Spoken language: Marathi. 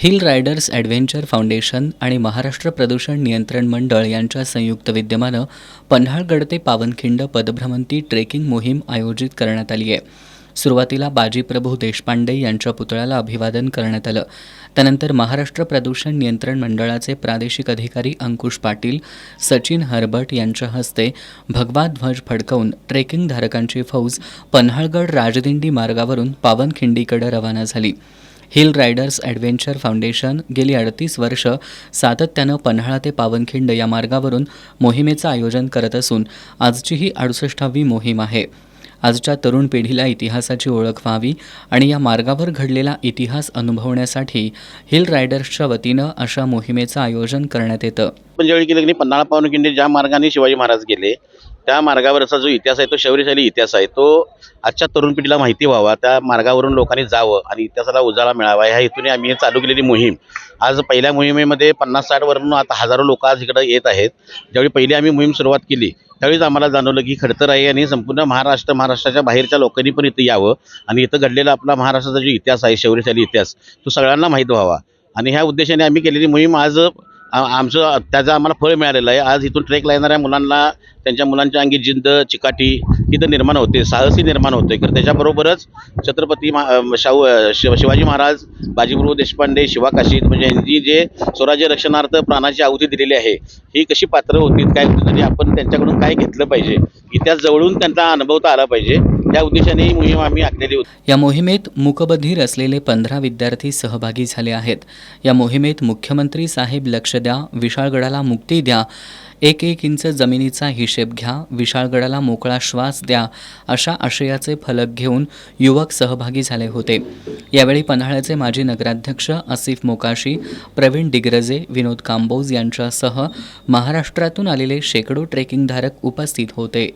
हिल रायडर्स ॲडव्हेंचर फाउंडेशन आणि महाराष्ट्र प्रदूषण नियंत्रण मंडळ यांच्या संयुक्त विद्यमानं पन्हाळगड ते पावनखिंड पदभ्रमंती ट्रेकिंग मोहीम आयोजित करण्यात आली आहे. सुरुवातीला बाजीप्रभू देशपांडे यांच्या पुतळ्याला अभिवादन करण्यात आलं. त्यानंतर महाराष्ट्र प्रदूषण नियंत्रण मंडळाचे प्रादेशिक अधिकारी अंकुश पाटील, सचिन हरबट यांच्या हस्ते भगवा ध्वज फडकवून ट्रेकिंग धारकांची फौज पन्हाळगड राजदिंडी मार्गावरून पावनखिंडीकडे रवाना झाली. हिल रायडर्स ॲडव्हेंचर फाउंडेशन गेली 38 वर्ष सातत्यानं पन्हाळा ते पावनखिंड या मार्गावरून मोहिमेचं आयोजन करत असून आजची ही 68वी मोहीम आहे. आजच्या तरुण पिढीला इतिहासाची ओळख व्हावी आणि या मार्गावर घडलेला इतिहास अनुभवण्यासाठी हिल रायडर्सच्या वतीनं अशा मोहिमेचं आयोजन करण्यात येतं. पण ज्यावेळी गेलं की नाही, पन्हाळा पावनखिंडी ज्या मार्गाने शिवाजी महाराज गेले त्या मार्गावरचा जो इतिहास आहे तो शौर्यशाली इतिहास आहे. तो आजच्या तरुण पिढीला माहिती व्हावा, त्या मार्गावरून लोकांनी जावं आणि इतिहासाला उजाळा मिळावा ह्या हेतूने आम्ही हे चालू केलेली मोहीम. आज पहिल्या मोहिमेमध्ये 50-60 वरून आता हजारो लोक आज इकडे येत आहेत. ज्यावेळी पहिली आम्ही मोहीम सुरुवात केली त्यावेळीच आम्हाला जाणवलं की खडतर आहे आणि संपूर्ण महाराष्ट्राच्या बाहेरच्या लोकांनी पण इथं यावं आणि इथं घडलेला आपला महाराष्ट्राचा जो इतिहास आहे, शौर्यशाली इतिहास, तो सगळ्यांना माहीत व्हावा. आणि ह्या उद्देशाने आम्ही केलेली मोहीम आज आमचं त्याचं आम्हाला फळ मिळालेलं आहे. आज इथून ट्रेकला येणाऱ्या मुलांना त्यांच्या मुलांच्या अंगी जिद्द, चिकाटी इथं निर्माण होते, साहसी निर्माण होते. तर त्याच्याबरोबरच छत्रपती शिवाजी महाराज, बाजीप्रभू देशपांडे, शिवा काशीद म्हणजे यांनी जे स्वराज्य रक्षणार्थ प्राणाची आहुती दिलेली आहे, ही कशी पात्र होती, काय होती, तरी आपण त्यांच्याकडून काय घेतलं पाहिजे, इतिहास जवळून त्यांचा अनुभवता आला पाहिजे, त्या उद्देशाने ही मोहीम आम्ही आखलेली होती. या मोहिमेत मूकबधीर असलेले 15 विद्यार्थी सहभागी झाले आहेत. या मोहिमेत मुख्यमंत्री साहेब लक्ष द्या, विशाळगडाला मुक्ती द्या, 1-1 इंच जमिनीचा हिशेब घ्या, विशाळगडाला मोकळा श्वास द्या अशा आशयाचे फलक घेऊन युवक सहभागी झाले होते. यावेळी पन्हाळ्याचे माजी नगराध्यक्ष आसिफ मोकाशी, प्रवीण डिग्रजे, विनोद कांबोज यांच्यासह महाराष्ट्रातून आलेले शेकडो ट्रेकिंगधारक उपस्थित होते.